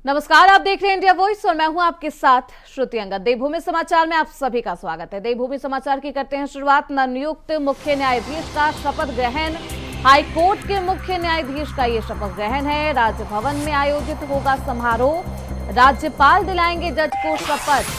नमस्कार, आप देख रहे हैं इंडिया वॉइस और मैं हूं आपके साथ श्रुति अंगद। देवभूमि समाचार में आप सभी का स्वागत है। देवभूमि समाचार की करते हैं शुरुआत। नवनियुक्त मुख्य न्यायाधीश का शपथ ग्रहण। हाई कोर्ट के मुख्य न्यायाधीश का ये शपथ ग्रहण है। राजभवन में आयोजित होगा समारोह। राज्यपाल दिलाएंगे जज को शपथ।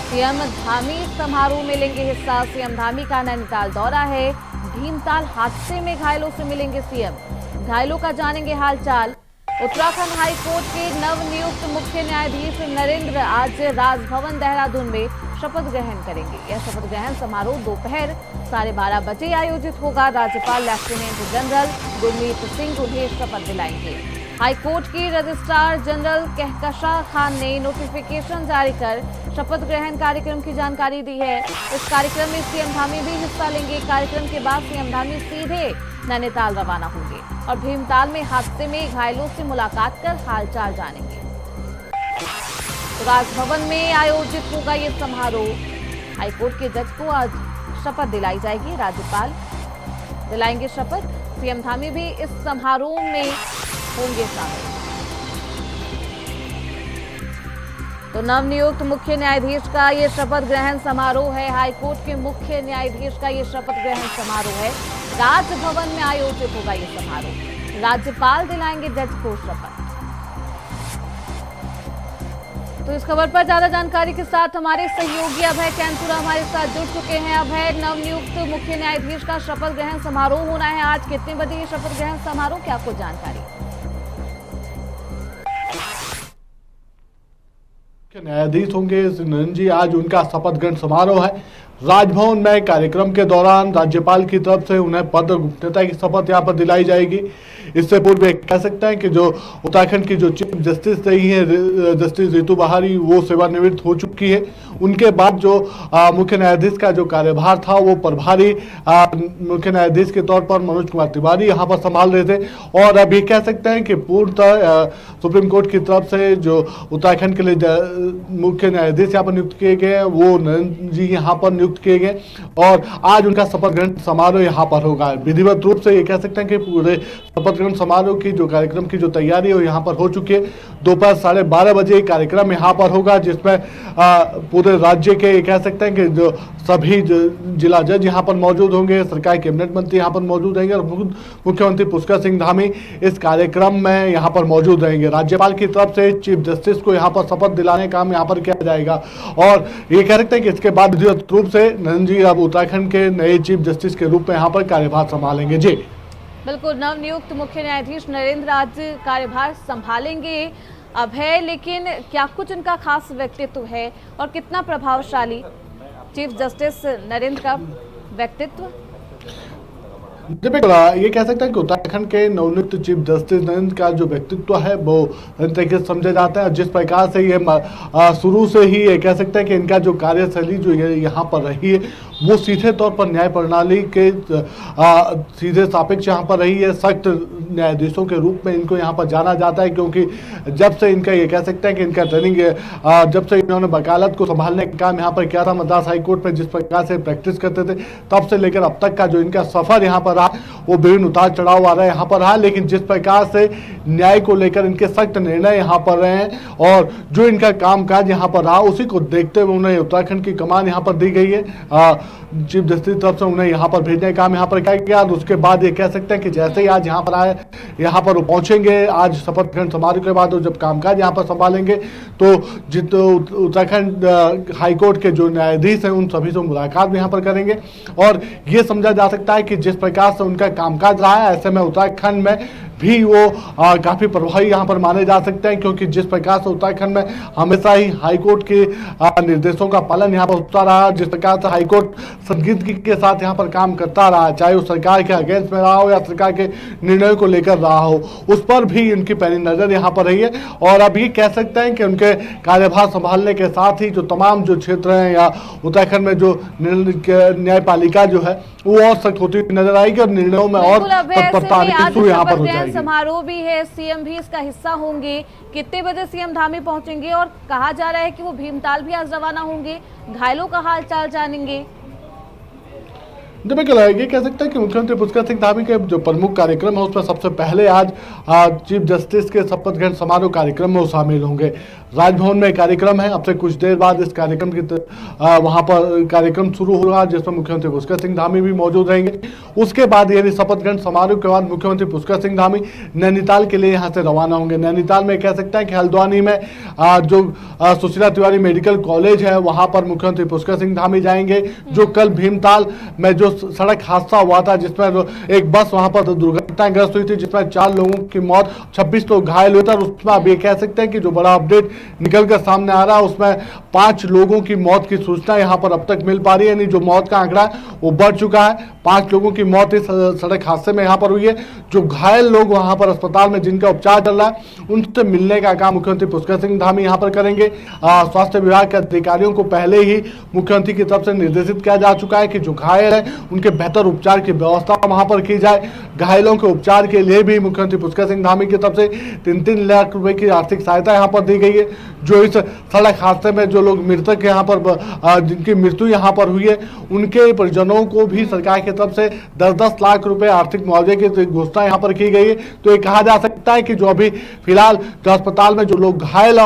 सीएम धामी समारोह में लेंगे हिस्सा। सीएम धामी का नैनीताल दौरा है। भीमताल हादसे में घायलों से मिलेंगे सीएम। घायलों का जानेंगे हालचाल। उत्तराखंड हाई कोर्ट के नवनियुक्त मुख्य न्यायाधीश नरेंद्र आज राजभवन देहरादून में शपथ ग्रहण करेंगे। यह शपथ ग्रहण समारोह दोपहर 12:30 बजे आयोजित होगा। राज्यपाल लेफ्टिनेंट जनरल गुरमीत सिंह उन्हें शपथ दिलाएंगे। हाई कोर्ट की रजिस्ट्रार जनरल कहकशा खान ने नोटिफिकेशन जारी कर शपथ ग्रहण कार्यक्रम की जानकारी दी है। इस कार्यक्रम में सीएम धामी भी हिस्सा लेंगे। कार्यक्रम के बाद सीएम धामी सीधे नैनीताल रवाना होंगे और भीमताल में हादसे में घायलों से मुलाकात कर हालचाल जानेंगे। तो राजभवन में आयोजित होगा ये समारोह। हाईकोर्ट के जज को आज शपथ दिलाई जाएगी। राज्यपाल दिलाएंगे शपथ। सीएम धामी भी इस समारोह में होंगे शामिल। तो नवनियुक्त मुख्य न्यायाधीश का ये शपथ ग्रहण समारोह है। हाईकोर्ट के मुख्य न्यायाधीश का ये शपथ ग्रहण समारोह है। राजभवन में आयोजित होगा ये समारोह। राज्यपाल दिलाएंगे जज को शपथ। तो इस खबर पर ज्यादा जानकारी के साथ हमारे सहयोगी अभय कैंथुरा हमारे साथ जुड़ चुके हैं। अभय, नवनियुक्त मुख्य न्यायाधीश का शपथ ग्रहण समारोह होना है आज। कितने बजे ये शपथ ग्रहण समारोह, क्या आपको जानकारी? न्यायाधीश होंगे नरेंद्र जी, आज उनका शपथ ग्रहण समारोह है। राजभवन में कार्यक्रम के दौरान राज्यपाल की तरफ से उन्हें पद और गोपनीयता की शपथ यहाँ पर दिलाई जाएगी। इससे पूर्व कह सकते हैं कि जो उत्तराखंड की जो चीफ जस्टिस रही है जस्टिस रितु बहारी, वो सेवानिवृत्त हो चुकी है। उनके बाद जो मुख्य न्यायाधीश का जो कार्यभार था वो प्रभारी मुख्य न्यायाधीश के तौर पर मनोज कुमार तिवारी यहाँ पर संभाल रहे थे। और अब ये कह सकते हैं कि पूर्णतः सुप्रीम कोर्ट की तरफ से जो उत्तराखंड के लिए मुख्य न्यायाधीश यहाँ पर नियुक्त किए गए वो नरेंद्र जी यहाँ पर नियुक्त किए गए और आज उनका शपथ ग्रहण समारोह यहाँ पर होगा। विधिवत रूप से ये कह सकते हैं कि पूरे शपथ ग्रहण समारोह की जो कार्यक्रम की जो तैयारी है यहाँ पर हो चुकी है। दोपहर 12:30 बजे कार्यक्रम यहाँ पर होगा, जिसमें पूरे राज्य के कह सकते हैं कि जो सभी जिला जज यहाँ पर मौजूद होंगे, सरकारी कैबिनेट मंत्री यहाँ पर मौजूद रहेंगे और मुख्यमंत्री पुष्कर सिंह धामी इस कार्यक्रम में यहाँ पर मौजूद रहेंगे। राज्यपाल की तरफ से चीफ जस्टिस को यहाँ पर शपथ दिलाने का काम यहाँ पर किया जाएगा और ये कह सकते हैं कि इसके बाद विधिवत रूप से नरेंद्र जी अब उत्तराखंड के नए चीफ जस्टिस के रूप में यहाँ पर कार्यभार संभालेंगे। जी बिल्कुल, नवनियुक्त मुख्य न्यायाधीश नरेंद्र आज कार्यभार संभालेंगे अभय, लेकिन क्या कुछ उनका खास व्यक्तित्व है और कितना प्रभावशाली चीफ जस्टिस नरेंद्र का व्यक्तित्व? ये कह सकते हैं कि उत्तराखंड के नवनियुक्त चीफ जस्टिस नरेंद्र का जो व्यक्तित्व है वो तरीके से समझा जाता है। जिस प्रकार से ये शुरू से ही ये कह सकते हैं कि इनका जो कार्यशैली जो यहाँ पर रही है वो सीधे तौर पर न्याय प्रणाली के सीधे सापेक्ष यहाँ पर रही है। सख्त न्यायाधीशों के रूप में इनको यहाँ पर जाना जाता है, क्योंकि जब से इनका ये कह सकते हैं कि इनका ट्रेनिंग जब से इन्होंने वकालत को संभालने का काम यहाँ पर किया था मद्रास हाईकोर्ट में, जिस प्रकार से प्रैक्टिस करते थे, तब से लेकर अब तक का जो इनका सफर यहाँ पर रहा वो विभिन्न उतार चढ़ाव आ रहा है यहाँ पर रहा। लेकिन जिस प्रकार से न्याय को लेकर इनके सख्त निर्णय यहाँ पर रहे हैं और जो इनका कामकाज यहाँ पर रहा, उसी को देखते हुए उन्हें उत्तराखंड की कमान यहाँ पर दी गई है। चीफ जस्टिस तरफ से उन्हें यहाँ पर भेजने का काम यहाँ पर किया गया और उसके बाद ये कह सकते हैं कि जैसे ही आज यहाँ पर आए, यहाँ पर वो पहुंचेंगे आज शपथ ग्रहण समारोह के बाद, और जब कामकाज यहाँ पर संभालेंगे तो उत्तराखंड हाईकोर्ट के जो न्यायाधीश हैं उन सभी से मुलाकात भी यहाँ पर करेंगे। और ये समझा जा सकता है कि जिस प्रकार से उनका कामकाज रहा है, ऐसे में उत्तराखंड में भी वो काफ़ी प्रभावी यहाँ पर माने जा सकते हैं, क्योंकि जिस प्रकार से उत्तराखंड में हमेशा ही हाईकोर्ट के निर्देशों का पालन यहाँ पर होता रहा, जिस प्रकार से हाईकोर्ट संजीदगी के साथ यहाँ पर काम करता रहा, चाहे वो सरकार के अगेंस्ट में रहा हो या सरकार के निर्णयों को लेकर रहा हो, उस पर भी उनकी पैनी नज़र यहाँ पर रही है। और अब ये कह सकते हैं कि उनके कार्यभार संभालने के साथ ही जो तमाम जो क्षेत्र हैं या उत्तराखंड में जो न्यायपालिका जो है वो और सख्त होती नजर आएगी और निर्णयों में और तत्परता यहाँ पर हो जाएगी। समारोह भी है, सीएम भी इसका हिस्सा होंगे। कितने बजे सीएम धामी पहुंचेंगे और कहा जा रहा है कि वो भीमताल भी आज रवाना होंगे, घायलों का हाल चाल जानेंगे? तो मैं ये कह सकता है कि मुख्यमंत्री पुष्कर सिंह धामी के जो प्रमुख कार्यक्रम है उसमें सबसे पहले आज चीफ जस्टिस के शपथ ग्रहण समारोह कार्यक्रम में वो शामिल होंगे। राजभवन में कार्यक्रम है, अब से कुछ देर बाद इस कार्यक्रम की वहां पर कार्यक्रम शुरू होगा जिसमें मुख्यमंत्री पुष्कर सिंह धामी भी मौजूद रहेंगे। उसके बाद यानी शपथ ग्रहण समारोह के बाद मुख्यमंत्री पुष्कर सिंह धामी नैनीताल के लिए यहाँ से रवाना होंगे। नैनीताल में कह सकते हैं कि हल्द्वानी में जो सुशीला तिवारी मेडिकल कॉलेज है वहां पर मुख्यमंत्री पुष्कर सिंह धामी जाएंगे। जो कल भीमताल में जो सड़क हादसा हुआ था जिसमें एक बस वहां पर दुर्घटनाग्रस्त हुई थी जिसमें 4 लोगों की मौत, 26 लोग घायल हुए थे, और उसमें अब ये कह सकते हैं कि जो बड़ा अपडेट निकल कर सामने आ रहा है उसमें 5 लोगों की मौत की सूचना यहां पर अब तक मिल पा रही है। यानी जो मौत का आंकड़ा वो बढ़ चुका है। 5 लोगों की मौत इस सड़क हादसे में यहां पर हुई है। जो घायल लोग वहां पर अस्पताल में जिनका उपचार चल रहा है उनसे मिलने का काम मुख्यमंत्री पुष्कर सिंह धामी यहां पर करेंगे। स्वास्थ्य विभाग के अधिकारियों को पहले ही मुख्यमंत्री की तरफ से निर्देशित किया जा चुका है कि जो घायल है उनके बेहतर उपचार की व्यवस्था वहां पर की जाए। घायलों के उपचार के लिए भी मुख्यमंत्री पुष्कर सिंह धामी की तरफ से 3-3 लाख रुपए की आर्थिक सहायता यहां पर दी गई है। जो इस सड़क हादसे में जो लोग मृतक यहाँ पर जिनकी मृत्यु यहाँ पर हुई है उनके परिजनों को भी सरकार की तरफ से 10-10 लाख रुपए आर्थिक मुआवजे की घोषणा यहाँ पर की गई है। तो ये कहा जा सकता है कि जो अभी फिलहाल जो अस्पताल में जो लोग घायल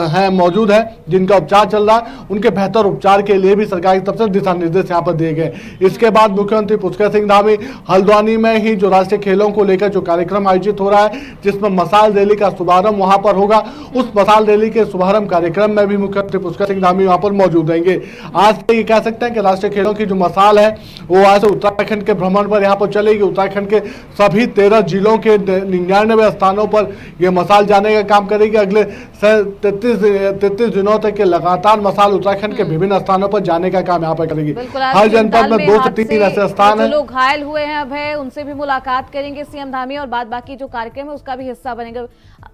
हैं मौजूद है जिनका उपचार चल रहा है उनके बेहतर उपचार के लिए भी सरकार की तरफ से दिशा निर्देश यहाँ पर दिए गए। इसके बाद मुख्यमंत्री पुष्कर सिंह धामी हल्द्वानी में ही जो राष्ट्रीय खेलों को लेकर जो कार्यक्रम आयोजित हो रहा है जिसमें मसाल रैली का शुभारंभ वहां पर होगा, उस मसाल रैली के शुभारंभ कार्यक्रम में भी मुख्यमंत्री पुष्कर सिंह धामी वहां पर मौजूद रहेंगे। आज से ये कह सकते हैं कि राष्ट्रीय खेलों की जो मसाल है वो आज से उत्तराखंड के भ्रमण पर यहाँ पर चलेगी। उत्तराखंड के सभी 13 जिलों के 99 स्थानों पर यह मसाल जाने का काम करेगी। अगले 33 दिनों तक लगातार मसाल उत्तराखंड के विभिन्न स्थानों पर जाने का काम यहाँ पर करेगी। हर जनपद में 2 से 3 ऐसे स्थान है। लोग घायल हुए हैं अब है उनसे भी मुलाकात करेंगे सीएम धामी और बाद बाकी जो कार्यक्रम है उसका भी हिस्सा बनेंगे।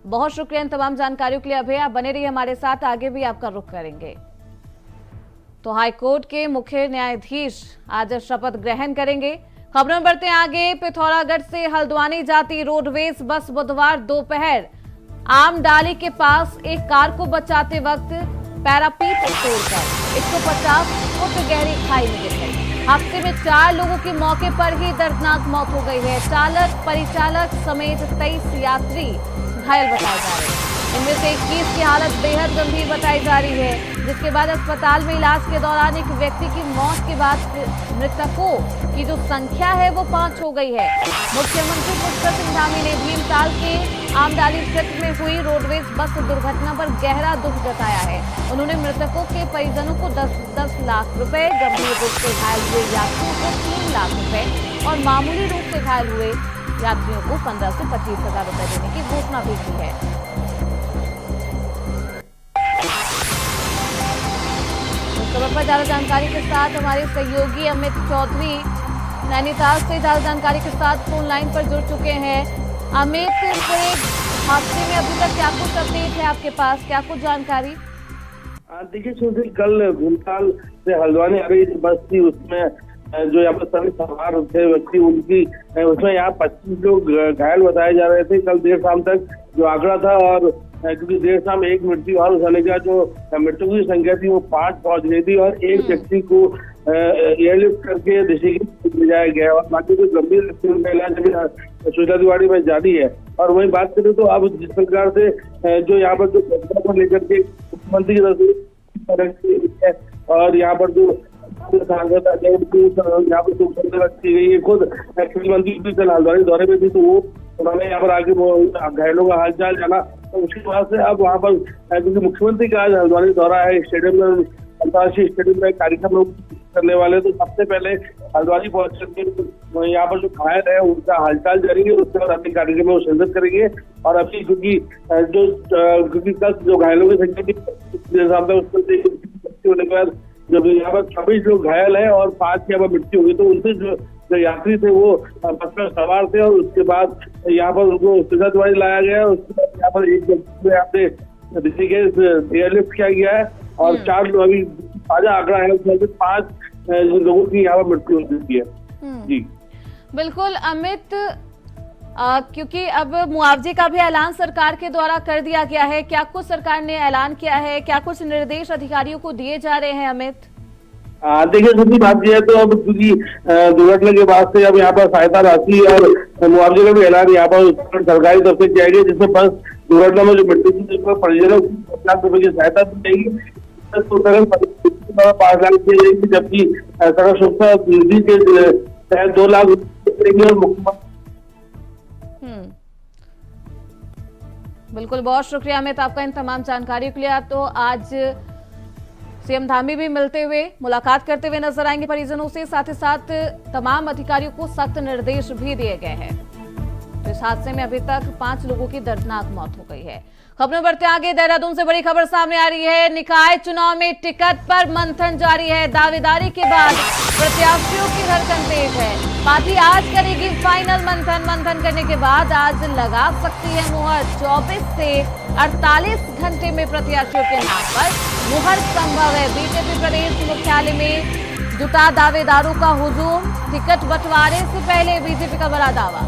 बहुत शुक्रिया इन तमाम जानकारियों के लिए। अभय आप बने रहिए हमारे साथ, आगे भी आपका रुख करेंगे। तो हाईकोर्ट के मुख्य न्यायाधीश आज शपथ ग्रहण करेंगे। खबरों में बढ़ते हैं आगे। पिथौरागढ़ से हल्द्वानी जाती रोडवेज बस बुधवार दोपहर आमडाली के पास एक कार को बचाते वक्त पैरापीट तोड़कर 150 फुट गहरी खाई में गिर गई। हादसे में 4 लोगों की मौके पर ही दर्दनाक मौत हो गई है। चालक, परिचालक समेत 23 यात्री घायल बताए जा रहे हैं। इनमें से 21 की हालत बेहद गंभीर बताई जा रही है, जिसके बाद अस्पताल में इलाज के दौरान एक व्यक्ति की मौत के बाद मृतकों की जो संख्या है वो 5 हो गई है। मुख्यमंत्री पुष्कर सिंह धामी ने भीमताल के आमडाली क्षेत्र में हुई रोडवेज बस दुर्घटना पर गहरा दुख जताया है। उन्होंने मृतकों के परिजनों को 10-10 लाख रुपए, गंभीर रूप से घायल हुए यात्रियों को 3 लाख रुपए और मामूली रूप से घायल हुए यात्रियों को 15 से 25 हजार रुपए देने की घोषणा भी की है। खबर पर ज्यादा जानकारी के साथ हमारे सहयोगी अमित चौधरी नैनीताल से ज्यादा जानकारी के साथ फोन लाइन पर जुड़ चुके हैं। अमित, पूरे हादसे में अभी तक क्या कुछ अपडेट है आपके पास, क्या कुछ जानकारी? देखिए सुशील, कल भीमताल से हल्द्वानी आ रही बस थी, उसमें जो यहाँ पर सभी सवार थे व्यक्ति उनकी उसमें यहाँ 25 लोग घायल बताए जा रहे थे कल देर शाम तक जो आंकड़ा था। और क्योंकि देर शाम एक मृत्यु और होने का जो मृत्यु की संख्या थी वो 5 पहुंच गई थी और एक व्यक्ति को एयरलिफ्ट करके ऋषिकेश ले जाया गया और बाकी जो गंभीर व्यक्तियों का इलाज अभी सुशीला तिवारी में जारी है। और वही बात करें तो अब जिस प्रकार से जो यहाँ पर जो घटना को लेकर के मुख्यमंत्री की तरफ है और यहाँ पर जो यहाँ पर की गई है, खुद खेल मंत्री भी कल हल्द्वानी दौरे में थी तो वो उन्होंने यहाँ पर आके वो घायलों का हालचाल जाना। तो उसके बाद से अब वहाँ पर क्योंकि मुख्यमंत्री का आज हल्द्वानी दौरा है, स्टेडियम में अंतर्राष्ट्रीय स्टेडियम में कार्यक्रम करने वाले, तो सबसे पहले हल्द्वानी पहुंच करके यहाँ पर जो घायल है उनका हालचाल जाएंगे, उसके बाद अपने कार्यक्रम में वो शिरकत करेंगे। और अभी क्योंकि कल जो घायलों की संख्या होने के बाद जब यहाँ पर 26 लोग घायल है और 5 की यहाँ पर मृत्यु हुई, तो उनसे जो यात्री थे वो बस में सवार थे और उसके बाद यहाँ पर उनको सुशीला तिवारी लाया गया। उसके बाद यहाँ पर एक यहाँ पे ऋषिकेश एयरलिफ्ट किया गया है और 4 लोग अभी ताजा आंकड़ा है उसमें से 5 लोगों की यहाँ पर मृत्यु हो चुकी है। जी बिल्कुल अमित, क्योंकि अब मुआवजे का भी ऐलान सरकार के द्वारा कर दिया गया है, क्या कुछ सरकार ने ऐलान किया है, क्या कुछ निर्देश अधिकारियों को दिए जा रहे हैं अमित? देखिए दूसरी बात यह है तो अब क्योंकि दुर्घटना के बाद से अब यहाँ पर सहायता राशि और मुआवजे का भी ऐलान यहाँ पर सरकारी तरफ से किया गया, जिसमें बस दुर्घटना में जो मृत्यु की परिजनों को 5 लाख रुपए की सहायता दी जाएगी। तो 5 लाख दी जाएगी, जबकि सड़क सुरक्षा निधि के तहत 2 लाख रुपए और मुख्यमंत्री। बिल्कुल, बहुत शुक्रिया अमित आपका इन तमाम जानकारियों के लिए। तो आज सीएम धामी भी मिलते हुए मुलाकात करते हुए नजर आएंगे परिजनों से, साथ ही साथ तमाम अधिकारियों को सख्त निर्देश भी दिए गए हैं। तो इस हादसे में अभी तक 5 लोगों की दर्दनाक मौत हो गई है। खबरें बढ़ते आगे, देहरादून से बड़ी खबर सामने आ रही है। निकाय चुनाव में टिकट पर मंथन जारी है। दावेदारी के बाद प्रत्याशियों की धड़कन तेज है। पार्टी आज करेगी फाइनल मंथन करने के बाद आज लगा सकती है मुहर। 24 से 48 घंटे में प्रत्याशियों के नाम पर मुहर संभव है। बीजेपी प्रदेश मुख्यालय में जुटा दावेदारों का हुजूम। टिकट बंटवारे से पहले बीजेपी का बड़ा दावा,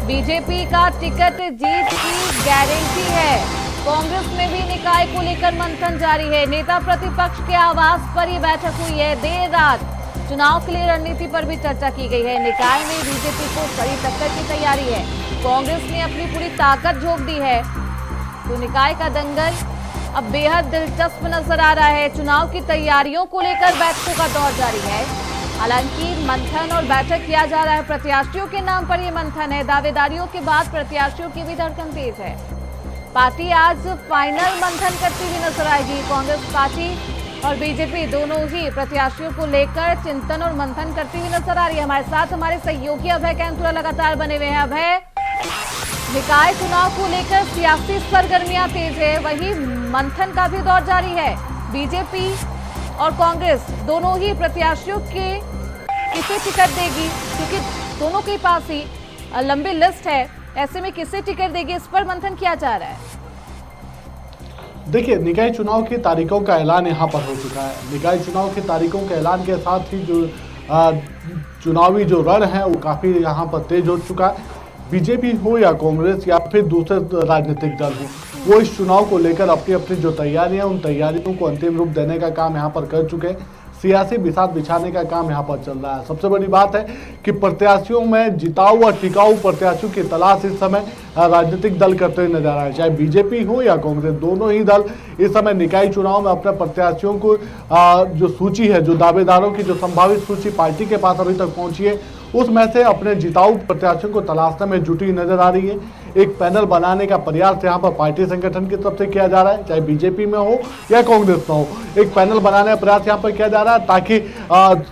बीजेपी का टिकट जीत की गारंटी है। कांग्रेस में भी निकाय को लेकर मंथन जारी है। नेता प्रतिपक्ष के आवास पर ये बैठक हुई है। देर रात चुनाव के लिए रणनीति पर भी चर्चा की गई है। निकाय में बीजेपी को कड़ी टक्कर की तैयारी है। कांग्रेस ने अपनी पूरी ताकत झोंक दी है। तो निकाय का दंगल अब बेहद दिलचस्प नजर आ रहा है। चुनाव की तैयारियों को लेकर बैठकों का दौर जारी है। हालांकि मंथन और बैठक किया जा रहा है। प्रत्याशियों के नाम पर ये मंथन है। दावेदारियों के बाद प्रत्याशियों की भी धड़कन तेज है। पार्टी आज फाइनल मंथन करती हुई नजर आएगी। कांग्रेस पार्टी और बीजेपी दोनों ही प्रत्याशियों को लेकर चिंतन और मंथन करती हुई नजर आ रही है। हमारे साथ हमारे सहयोगी अभय कैंथुरा लगातार बने हुए हैं। अभय, निकाय चुनाव को लेकर सियासी सरगर्मियां तेज है, वही मंथन का भी दौर जारी है। बीजेपी और कांग्रेस दोनों ही प्रत्याशियों के किसे टिकट देगी, क्योंकि दोनों के पास ही लंबी लिस्ट है, ऐसे में किसे टिकट देगी, इस पर मंथन किया जा रहा है। देखिए, निकाय चुनाव की तारीखों का ऐलान यहाँ पर हो चुका है। निकाय चुनाव की तारीखों के ऐलान के साथ ही जो चुनावी जो रण है वो काफ़ी यहाँ पर तेज हो चुका है। बीजेपी हो या कांग्रेस या फिर दूसरे राजनीतिक दल हो, वो इस चुनाव को लेकर अपनी अपनी जो तैयारियां, उन तैयारियों को अंतिम रूप देने का काम यहाँ पर कर चुके हैं। सियासी बिसात बिछाने का काम यहाँ पर चल रहा है। सबसे बड़ी बात है कि प्रत्याशियों में जिताऊ और टिकाऊ प्रत्याशियों की तलाश इस समय राजनीतिक दल करते हुए नजर आ रहे हैं। चाहे बीजेपी हो या कांग्रेस, दोनों ही दल इस समय निकाय चुनाव में अपने प्रत्याशियों को जो सूची है, जो दावेदारों की जो संभावित सूची पार्टी के पास अभी तक पहुंची है, उसमें से अपने जिताऊ प्रत्याशियों को तलाशने में जुटी नजर आ रही है। एक पैनल बनाने का प्रयास यहाँ पर पार्टी संगठन की तरफ से किया जा रहा है, चाहे बीजेपी में हो या कांग्रेस में हो। एक पैनल बनाने का प्रयास यहाँ पर किया जा रहा है ताकि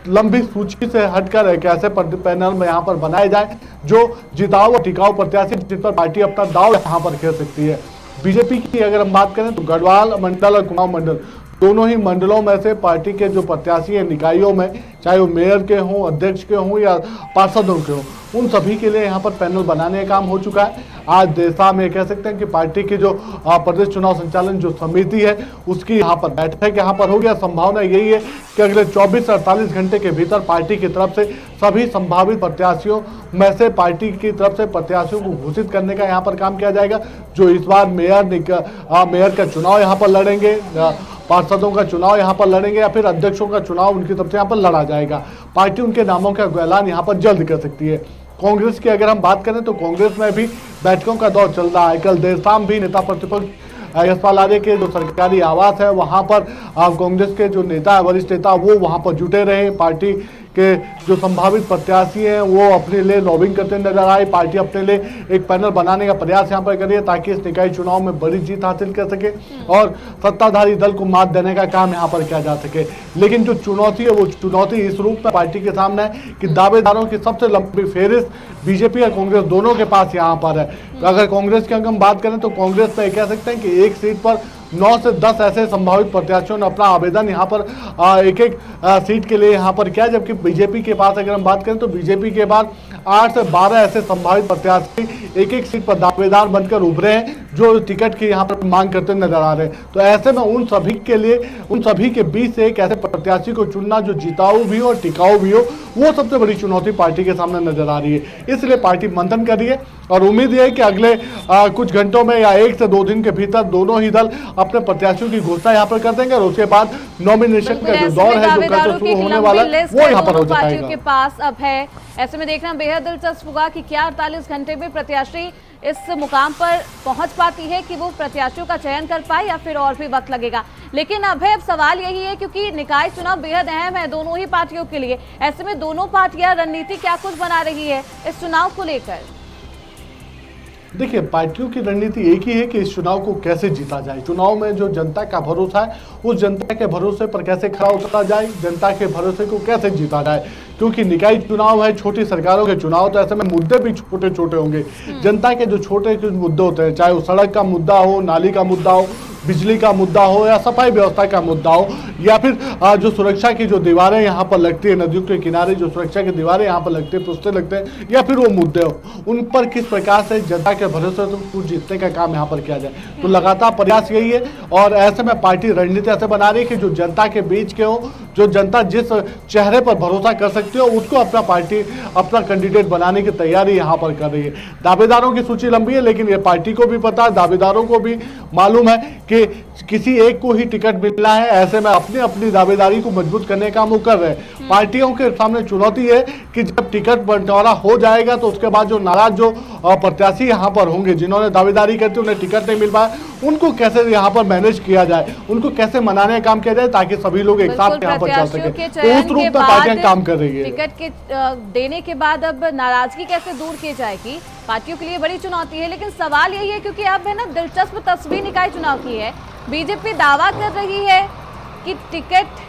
लंबी सूची से हटकर एक ऐसे पैनल में यहाँ पर बनाए जाए जो जिताऊ और टिकाऊ प्रत्याशी, जिस पर पार्टी अपना दाव यहाँ पर खेल सकती है। बीजेपी की अगर हम बात करें तो गढ़वाल मंडल और कुमाऊं मंडल, दोनों ही मंडलों में से पार्टी के जो प्रत्याशी हैं निकायों में, चाहे वो मेयर के हों, अध्यक्ष के हों या पार्षदों के हों, उन सभी के लिए यहाँ पर पैनल बनाने का काम हो चुका है। आज देर शाम ये कह सकते हैं कि पार्टी की जो प्रदेश चुनाव संचालन जो समिति है उसकी यहाँ पर बैठक यहाँ पर हो गया। संभावना यही है कि अगले 24 से 48 घंटे के भीतर पार्टी की तरफ से सभी संभावित प्रत्याशियों में से पार्टी की तरफ से प्रत्याशियों को घोषित करने का यहाँ पर काम किया जाएगा, जो इस बार मेयर का चुनाव यहाँ पर लड़ेंगे, पार्षदों का चुनाव यहाँ पर लड़ेंगे या फिर अध्यक्षों का चुनाव उनकी तरफ से यहाँ पर लड़ा जाएगा। पार्टी उनके नामों का ऐलान यहाँ पर जल्द कर सकती है। कांग्रेस की अगर हम बात करें तो कांग्रेस में भी बैठकों का दौर चल रहा है। कल देर शाम भी नेता प्रतिपक्ष यशपाल आर्य के जो सरकारी आवास है वहां पर कांग्रेस के जो नेता, वरिष्ठ नेता, वो वहां पर जुटे रहे। पार्टी के जो संभावित प्रत्याशी हैं वो अपने लिए लॉबिंग करते नजर आए। पार्टी अपने लिए एक पैनल बनाने का प्रयास यहाँ पर करिए ताकि इस निकाय चुनाव में बड़ी जीत हासिल कर सके और सत्ताधारी दल को मात देने का काम यहाँ पर किया जा सके। लेकिन जो चुनौती है वो चुनौती इस रूप में पार्टी के सामने है कि दावेदारों की सबसे लंबी फेहरिस्त बीजेपी और कांग्रेस दोनों के पास यहाँ पर है। अगर कांग्रेस की अगर हम बात करें तो कांग्रेस में कह सकते हैं कि एक सीट पर 9 से 10 ऐसे संभावित प्रत्याशियों ने अपना आवेदन यहाँ पर एक सीट के लिए यहाँ पर किया, जबकि बीजेपी के पास अगर हम बात करें तो बीजेपी के पास 8 से 12 ऐसे संभावित प्रत्याशी एक सीट पर दावेदार बनकर उभरे हैं जो टिकट की यहाँ पर मांग करते नजर आ रहे हैं। तो ऐसे में उन सभी के लिए, उन सभी के बीच से एक ऐसे प्रत्याशी को चुनना जो जिताऊ भी हो, टिकाऊ भी हो, वो सबसे बड़ी चुनौती पार्टी के सामने नजर आ रही है। इसलिए पार्टी मंथन कर रही है और उम्मीद ये है कि अगले कुछ घंटों में या 1 से 2 दिन के भीतर दोनों ही दल अपने प्रत्याशियों की घोषणा यहाँ पर कर देंगे और उसके बाद नॉमिनेशन का जो दौर है जो कल से शुरू होने वाला है वो यहाँ पर हो पार्टियों के जाएगा। पास अब है, ऐसे में देखना बेहद दिलचस्प होगा कि क्या 48 घंटे में प्रत्याशी इस मुकाम पर पहुंच पाती है कि वो प्रत्याशियों का चयन कर पाए या फिर और भी वक्त लगेगा। लेकिन अब सवाल यही है क्योंकि निकाय चुनाव बेहद अहम है दोनों ही पार्टियों के लिए, ऐसे में दोनों पार्टियां रणनीति क्या कुछ बना रही है इस चुनाव को लेकर? देखिए, पार्टियों की रणनीति एक ही है कि इस चुनाव को कैसे जीता जाए। चुनाव में जो जनता का भरोसा है उस जनता के भरोसे पर कैसे खरा उतरा जाए, जनता के भरोसे को कैसे जीता जाए, क्योंकि निकाय चुनाव है, छोटी सरकारों के चुनाव, तो ऐसे में मुद्दे भी छोटे छोटे होंगे। जनता के जो छोटे कुछ मुद्दे होते हैं, चाहे वो सड़क का मुद्दा हो, नाली का मुद्दा हो, बिजली का मुद्दा हो या सफाई व्यवस्था का मुद्दा हो, या फिर जो सुरक्षा की जो दीवारें यहाँ पर लगती है, नदियों के किनारे जो सुरक्षा की दीवारें यहाँ पर लगती है, पुस्ते लगते हैं, या फिर वो मुद्दे हो, उन पर किस प्रकार से जनता के भरोसे से कुछ जीतने का काम यहाँ पर किया जाए। तो लगातार प्रयास यही है और ऐसे में पार्टी रणनीति ऐसे बना रही है कि जो जनता के बीच के हो, जो जनता जिस चेहरे पर भरोसा कर सकती हो उसको अपना पार्टी अपना कैंडिडेट बनाने की तैयारी यहाँ पर कर रही है। दावेदारों की सूची लंबी है, लेकिन ये पार्टी को भी पता है, दावेदारों को भी मालूम है कि किसी एक को ही टिकट मिलना है। ऐसे में अपनी अपनी दावेदारी को मजबूत करने का काम कर रहे हैं। पार्टियों के सामने चुनौती है कि जब टिकट बंटवारा हो जाएगा तो उसके बाद जो नाराज जो प्रत्याशी यहाँ पर होंगे, जिन्होंने दावेदारी करती उन्हें टिकट नहीं मिल पाया, उनको कैसे यहाँ पर मैनेज किया जाए, उनको कैसे मनाने का काम किया जाए ताकि सभी लोग एक साथ यहाँ पर चल सके। तो उस रूप में पार्टियां काम कर रही है। टिकट के देने के बाद अब नाराजगी कैसे दूर की जाएगी, पार्टियों के लिए बड़ी चुनौती है। लेकिन सवाल यही है क्योंकि अब है ना दिलचस्प तस्वीर निकाय चुनाव की है, बीजेपी दावा कर रही है कि टिकट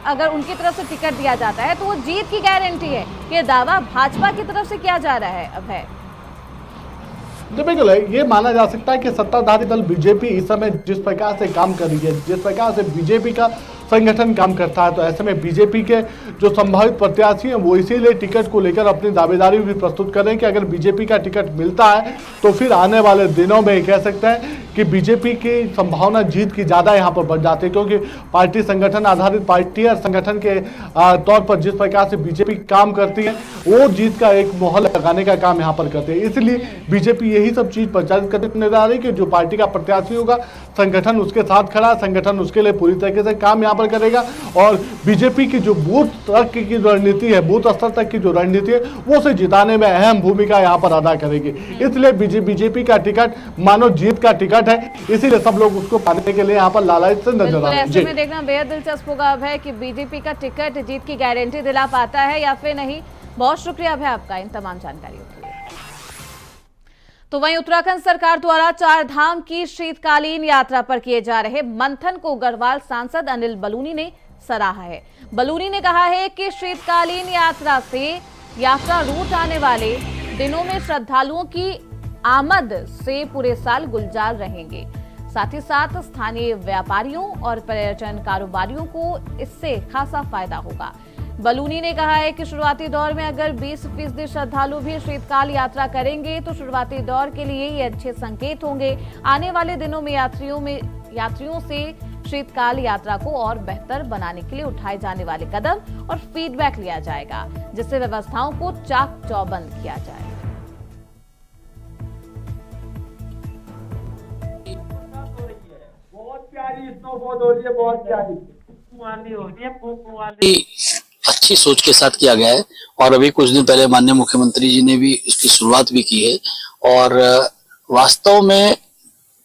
अगर उनकी तरफ से टिकट दिया जाता है तो वो जीत की गारंटी है। ये दावा भाजपा की तरफ से किया जा रहा है। अब है बिल्कुल ये माना जा सकता है कि सत्ताधारी दल बीजेपी इस समय जिस प्रकार से काम कर रही है, जिस प्रकार से बीजेपी का संगठन काम करता है, तो ऐसे में बीजेपी के जो संभावित प्रत्याशी हैं वो इसीलिए टिकट को लेकर अपनी दावेदारी भी प्रस्तुत कर रहे हैं कि अगर बीजेपी का टिकट मिलता है तो फिर आने वाले दिनों में कह सकते हैं कि बीजेपी की संभावना जीत की ज़्यादा यहाँ पर बढ़ जाती है, क्योंकि पार्टी संगठन आधारित पार्टी है। संगठन के तौर पर जिस प्रकार से बीजेपी काम करती है वो जीत का एक मोहर लगाने का काम यहाँ पर करते हैं। इसलिए बीजेपी यही सब चीज़ प्रचारित करते नजर आ रही है कि जो पार्टी का प्रत्याशी होगा संगठन उसके साथ खड़ा, संगठन उसके लिए पूरी तरीके से काम यहाँ पर करेगा और बीजेपी की जो बूथ तक की रणनीति है, बूथ स्तर तक की जो रणनीति है वो उसे जिताने में अहम भूमिका यहाँ पर अदा करेगी। इसलिए बीजेपी का टिकट मानो जीत का टिकट है, इसीलिए सब लोग उसको पाने के लिए यहाँ पर लालच से नजर आ रहे हैं। ऐसे में देखना बेहद दिलचस्प होगा अब है कि बीजेपी का टिकट जीत की गारंटी दिला पाता है या फिर नहीं। बहुत शुक्रिया है आपका इन तमाम जानकारियों के लिए। तो वहीं उत्तराखंड सरकार द्वारा 4 धाम की शीतकालीन यात्रा पर किए जा रहे मंथन को गढ़वाल सांसद अनिल बलूनी ने सराहा है। बलूनी ने कहा है कि शीतकालीन यात्रा से यात्रा रूट आने वाले दिनों में श्रद्धालुओं की आमद से पूरे साल गुलजार रहेंगे। साथ ही साथ स्थानीय व्यापारियों और पर्यटन कारोबारियों को इससे खासा फायदा होगा। बलूनी ने कहा है कि शुरुआती दौर में अगर 20% श्रद्धालु भी शीतकाल यात्रा करेंगे तो शुरुआती दौर के लिए ये अच्छे संकेत होंगे। आने वाले दिनों में यात्रियों से शीतकाल यात्रा को और बेहतर बनाने के लिए उठाए जाने वाले कदम और फीडबैक लिया जाएगा, जिससे व्यवस्थाओं को चाक चौबंद किया जाए। बहुत प्यारी स्नोफॉल हो रही है, बहुत प्यारी हो रही है। अच्छी सोच के साथ किया गया है और अभी कुछ दिन पहले माननीय मुख्यमंत्री जी ने भी इसकी शुरुआत भी की है और वास्तव में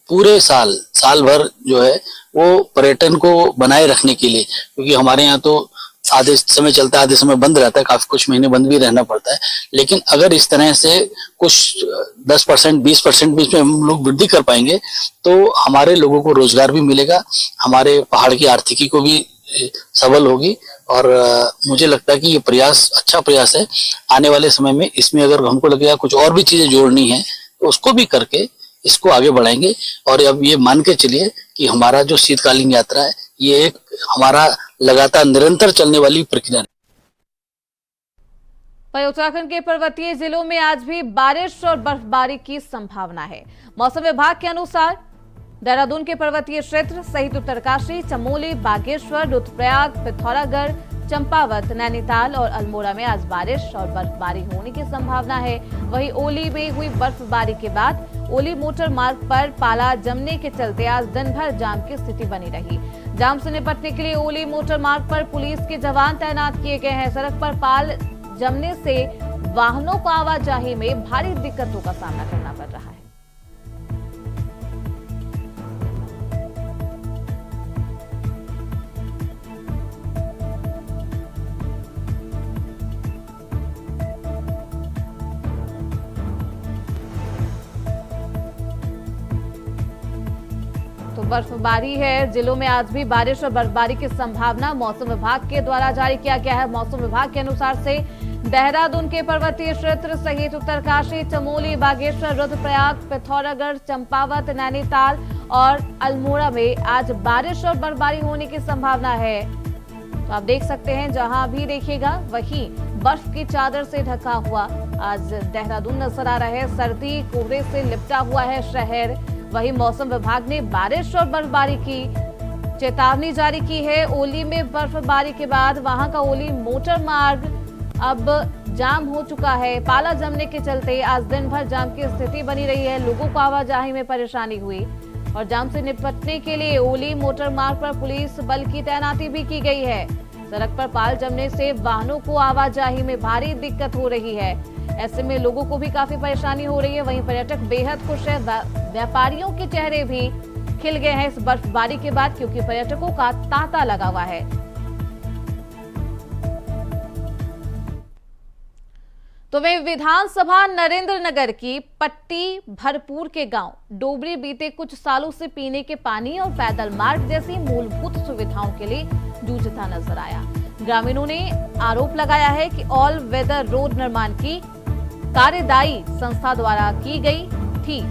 पूरे साल भर जो है वो पर्यटन को बनाए रखने के लिए, क्योंकि हमारे यहाँ तो आधे समय चलता है आधे समय बंद रहता है, काफी कुछ महीने बंद भी रहना पड़ता है। लेकिन अगर इस तरह से कुछ 10% 20% भी इसमें हम लोग वृद्धि कर पाएंगे तो हमारे लोगों को रोजगार भी मिलेगा, हमारे पहाड़ की आर्थिकी को भी सबल होगी और मुझे लगता है कि ये प्रयास अच्छा प्रयास है। आने वाले समय में इसमें अगर हमको लगेगा कुछ और भी चीजें जोड़नी है तो उसको भी करके इसको आगे बढ़ाएंगे। और अब ये मान के चलिए कि हमारा जो शीतकालीन यात्रा है ये एक हमारा लगातार निरंतर चलने वाली प्रक्रिया है। वहीं उत्तराखंड के पर्वतीय जिलों में आज भी बारिश और बर्फबारी की संभावना है। मौसम विभाग के अनुसार देहरादून के पर्वतीय क्षेत्र सहित उत्तरकाशी, चमोली, बागेश्वर, रुद्रप्रयाग, पिथौरागढ़, चंपावत, नैनीताल और अल्मोड़ा में आज बारिश और बर्फबारी होने की संभावना है। वहीं ओली में हुई बर्फबारी के बाद ओली मोटर मार्ग पर पाला जमने के चलते आज दिन भर जाम की स्थिति बनी रही। जाम से निपटने के लिए ओली मोटर मार्ग पर पुलिस के जवान तैनात किए गए हैं। सड़क पर पाल जमने से वाहनों को आवाजाही में भारी दिक्कतों का सामना करना पड़ रहा है। तो बर्फबारी है, जिलों में आज भी बारिश और बर्फबारी की संभावना मौसम विभाग के द्वारा जारी किया गया है। मौसम विभाग के अनुसार से देहरादून के पर्वतीय क्षेत्र सहित उत्तरकाशी, चमोली, बागेश्वर, रुद्रप्रयाग, पिथौरागढ़, चंपावत, नैनीताल और अल्मोड़ा में आज बारिश और बर्फबारी होने की संभावना है। तो आप देख सकते हैं, जहां भी देखिएगा वहीं बर्फ की चादर से ढका हुआ आज देहरादून नजर आ रहा है। सर्दी कोहरे से लिपटा हुआ है शहर। वहीं मौसम विभाग ने बारिश और बर्फबारी की चेतावनी जारी की है। ओली में बर्फबारी के बाद वहां का ओली मोटर मार्ग अब जाम हो चुका है। पाला जमने के चलते आज दिन भर जाम की स्थिति बनी रही है। लोगों को आवाजाही में परेशानी हुई और जाम से निपटने के लिए ओली मोटर मार्ग पर पुलिस बल की तैनाती भी की गई है। सड़क पर पाल जमने से वाहनों को आवाजाही में भारी दिक्कत हो रही है। ऐसे में लोगों को भी काफी परेशानी हो रही है। वहीं पर्यटक बेहद खुश है। व्यापारियों के चेहरे भी खिल गए हैं इस बर्फबारी के बाद, क्योंकि पर्यटकों का तांता लगा हुआ है। तो वे विधानसभा नरेंद्र नगर की पट्टी भरपूर के गांव डोबरी बीते कुछ सालों से पीने के पानी और पैदल मार्ग जैसी मूलभूत सुविधाओं के लिए जूझता नजर आया। ग्रामीणों ने आरोप लगाया है कि ऑल वेदर रोड निर्माण की कार्यदायी संस्था द्वारा की गई थी।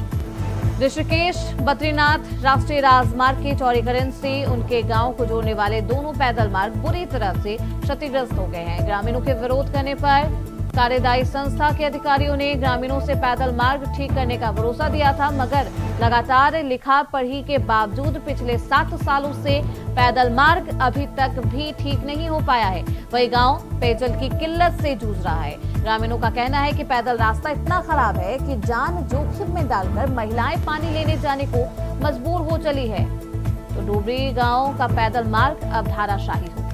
ऋषिकेश बद्रीनाथ राष्ट्रीय राजमार्ग के चौड़ीकरण से उनके गांव को जोड़ने वाले दोनों पैदल मार्ग बुरी तरह से क्षतिग्रस्त हो गए हैं। ग्रामीणों के विरोध करने पर कार्यदायी संस्था के अधिकारियों ने ग्रामीणों से पैदल मार्ग ठीक करने का भरोसा दिया था, मगर लगातार लिखा पढ़ी के बावजूद पिछले 7 सालों से पैदल मार्ग अभी तक भी ठीक नहीं हो पाया है। वही गांव पेयजल की किल्लत से जूझ रहा है। ग्रामीणों का कहना है कि पैदल रास्ता इतना खराब है कि जान जोखिम में डालकर महिलाएं पानी लेने जाने को मजबूर हो चली है। तो डोबरी गांव का पैदल मार्ग अब धाराशाही हो गया है।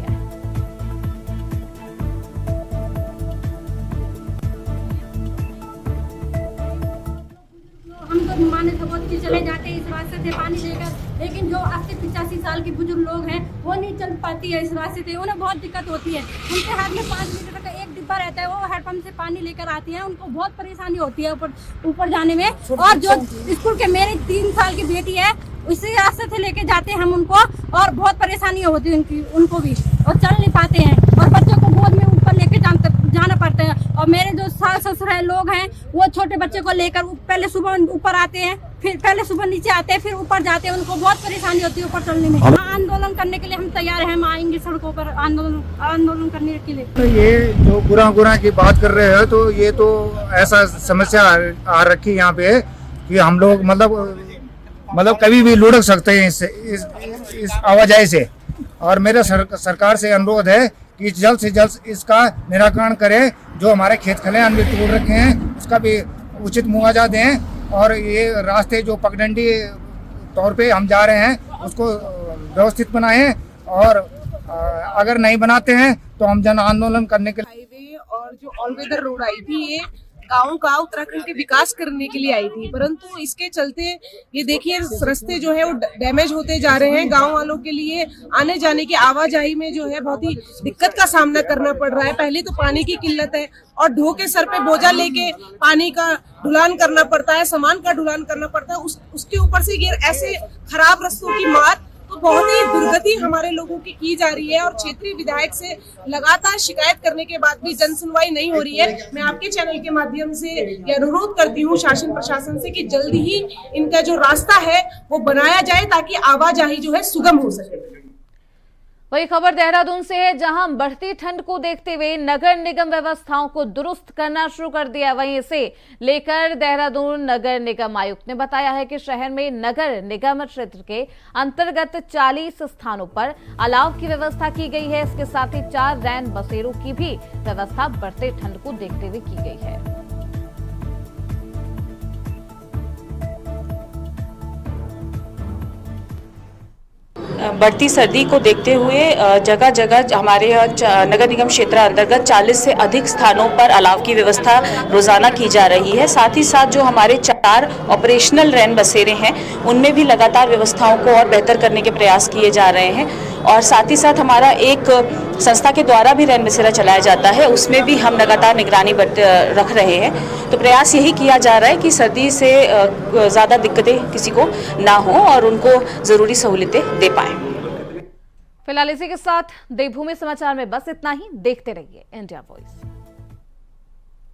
हम तो माने तो बहुत ही चले जाते हैं इस रास्ते से पानी लेकर, लेकिन जो 80-85 साल के बुजुर्ग लोग हैं वो नहीं चल पाती है इस रास्ते से। उन्हें बहुत दिक्कत होती है। उनके हाथ में 5 लीटर का एक डिब्बा रहता है, वो हैंडपंप से पानी लेकर आती हैं। उनको बहुत परेशानी होती है ऊपर जाने में। और जो स्कूल के मेरी 3 साल की बेटी है, उसी रास्ते से लेके जाते हैं हम उनको, और बहुत परेशानी होती है उनको भी, और चल नहीं पाते हैं और बच्चों को गोद में ऊपर लेके जाना पड़ता है। और मेरे जो सास ससुर लोग हैं वो छोटे बच्चे को लेकर पहले सुबह ऊपर आते हैं, फिर पहले सुबह नीचे आते हैं, फिर ऊपर जाते हैं। उनको बहुत परेशानी होती है ऊपर चलने में। आंदोलन करने के लिए हम तैयार हैं। हम आएंगे सड़कों पर आंदोलन करने के लिए। तो ये जो गुना की बात कर रहे हैं, तो ये तो ऐसा समस्या आ रखी है यहाँ पे कि हम लोग मतलब कभी भी लुढ़क सकते हैं इस आवाजाही से। और मेरा सरकार से अनुरोध है कि जल्द से जल्द इसका निराकरण करें। जो हमारे खेत खलिहान भी तोड़ रखे हैं उसका भी उचित मुआवजा दें, और ये रास्ते जो पगडंडी तौर पे हम जा रहे हैं उसको व्यवस्थित बनाएं, और अगर नहीं बनाते हैं तो हम जन आंदोलन करने के लिए। हाईवे और जो ऑल वेदर रोड आई थी, ये गाँव का उत्तराखंड के विकास करने के लिए आई थी, परंतु इसके चलते ये देखिए रास्ते जो है वो डैमेज होते जा रहे हैं। गांव वालों के लिए आने जाने की आवाजाही में जो है बहुत ही दिक्कत का सामना करना पड़ रहा है। पहले तो पानी की किल्लत है, और ढो के सर पे बोझा लेके पानी का ढुलान करना पड़ता है, सामान का ढुलान करना पड़ता है। उसके ऊपर से ये ऐसे खराब रास्तों की मार, तो बहुत ही दुर्गति हमारे लोगों की जा रही है। और क्षेत्रीय विधायक से लगातार शिकायत करने के बाद भी जन सुनवाई नहीं हो रही है। मैं आपके चैनल के माध्यम से ये अनुरोध करती हूँ शासन प्रशासन से कि जल्दी ही इनका जो रास्ता है वो बनाया जाए, ताकि आवाजाही जो है सुगम हो सके। वही खबर देहरादून से है, जहां बढ़ती ठंड को देखते हुए नगर निगम व्यवस्थाओं को दुरुस्त करना शुरू कर दिया। वहीं इसे लेकर देहरादून नगर निगम आयुक्त ने बताया है कि शहर में नगर निगम क्षेत्र के अंतर्गत 40 स्थानों पर अलाव की व्यवस्था की गई है। इसके साथ ही 4 रैन बसेरों की भी व्यवस्था बढ़ते ठंड को देखते हुए की गई है। बढ़ती सर्दी को देखते हुए जगह जगह हमारे यहाँ नगर निगम क्षेत्र अंतर्गत 40 से अधिक स्थानों पर अलाव की व्यवस्था रोजाना की जा रही है। साथ ही साथ जो हमारे 4 ऑपरेशनल रैन बसेरे हैं उनमें भी लगातार व्यवस्थाओं को और बेहतर करने के प्रयास किए जा रहे हैं। और साथ ही साथ हमारा एक संस्था के द्वारा भी रैन बसेरा चलाया जाता है, उसमें भी हम लगातार निगरानी रख रहे हैं। तो प्रयास यही किया जा रहा है कि सर्दी से ज़्यादा दिक्कतें किसी को ना हो और उनको ज़रूरी सहूलियतें दे पाएं। फिलहाल इसी के साथ देवभूमि समाचार में बस इतना ही। देखते रहिए इंडिया वॉइस।